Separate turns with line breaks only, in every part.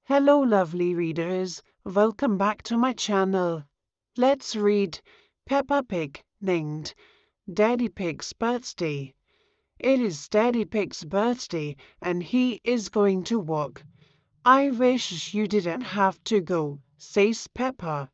Hello, lovely readers. Welcome back to my channel. Let's read Peppa Pig named Daddy Pig's Birthday. It is Daddy Pig's birthday and he is going to walk. I wish you didn't have to go, says Peppa.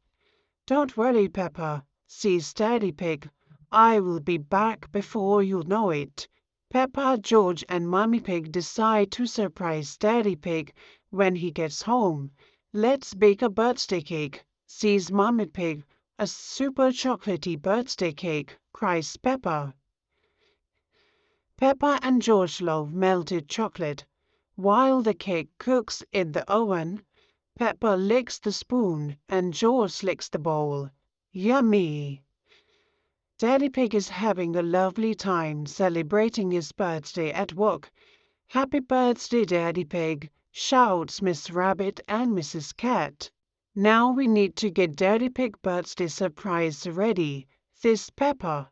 Don't worry, Peppa, says Daddy Pig. I will be back before you know it. Peppa, George, and Mummy Pig decide to surprise Daddy Pig when he gets home. Let's bake a birthday cake, says Mummy Pig. A super chocolatey birthday cake, cries Peppa. Peppa and George love melted chocolate. While the cake cooks in the oven, Peppa licks the spoon and George licks the bowl. Yummy! Daddy Pig is having a lovely time celebrating his birthday at work. Happy birthday, Daddy Pig, shouts Miss Rabbit and Mrs. Cat. Now we need to get Daddy Pig birthday surprise ready, says Peppa.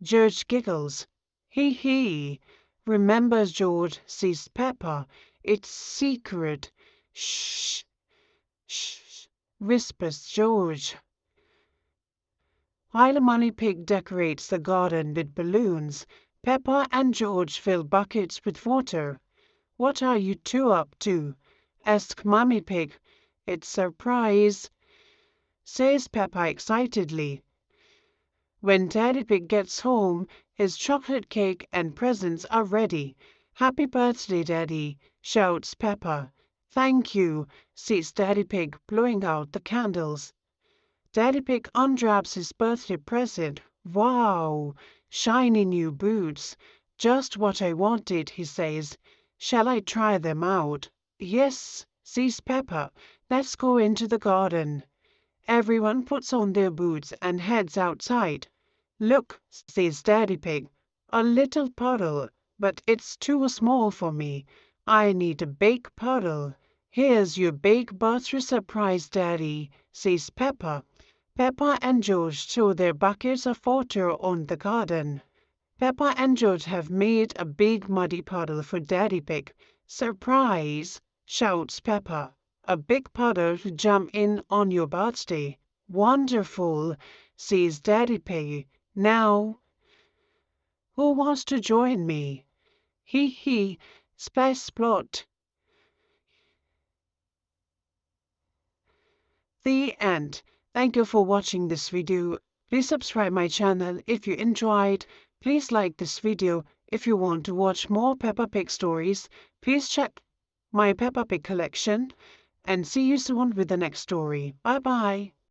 George giggles. Hee hee. Remember, George, says Peppa. It's secret. Shh, shh, whispers George. While Mummy Pig decorates the garden with balloons, Peppa and George fill buckets with water. What are you two up to? Asks Mummy Pig. It's surprise, says Peppa excitedly. When Daddy Pig gets home, his chocolate cake and presents are ready. Happy birthday, Daddy, shouts Peppa. Thank you, says Daddy Pig, blowing out the candles. Daddy Pig unwraps his birthday present. Wow, shiny new boots. Just what I wanted, he says. Shall I try them out? Yes, says Peppa. Let's go into the garden. Everyone puts on their boots and heads outside. Look, says Daddy Pig, a little puddle, but it's too small for me. I need a big puddle. Here's your big birthday surprise, Daddy, says Peppa. Peppa and George throw their buckets of water on the garden. Peppa and George have made a big muddy puddle for Daddy Pig. Surprise, shouts Peppa. A big puddle to jump in on your birthday. Wonderful, says Daddy Pig. Now, who wants to join me? Hee hee, splash splot. The end. Thank you for watching this video. Please subscribe my channel if you enjoyed. Please like this video. If you want to watch more Peppa Pig stories, please check my Peppa Pig collection. And see you soon with the next story. Bye bye.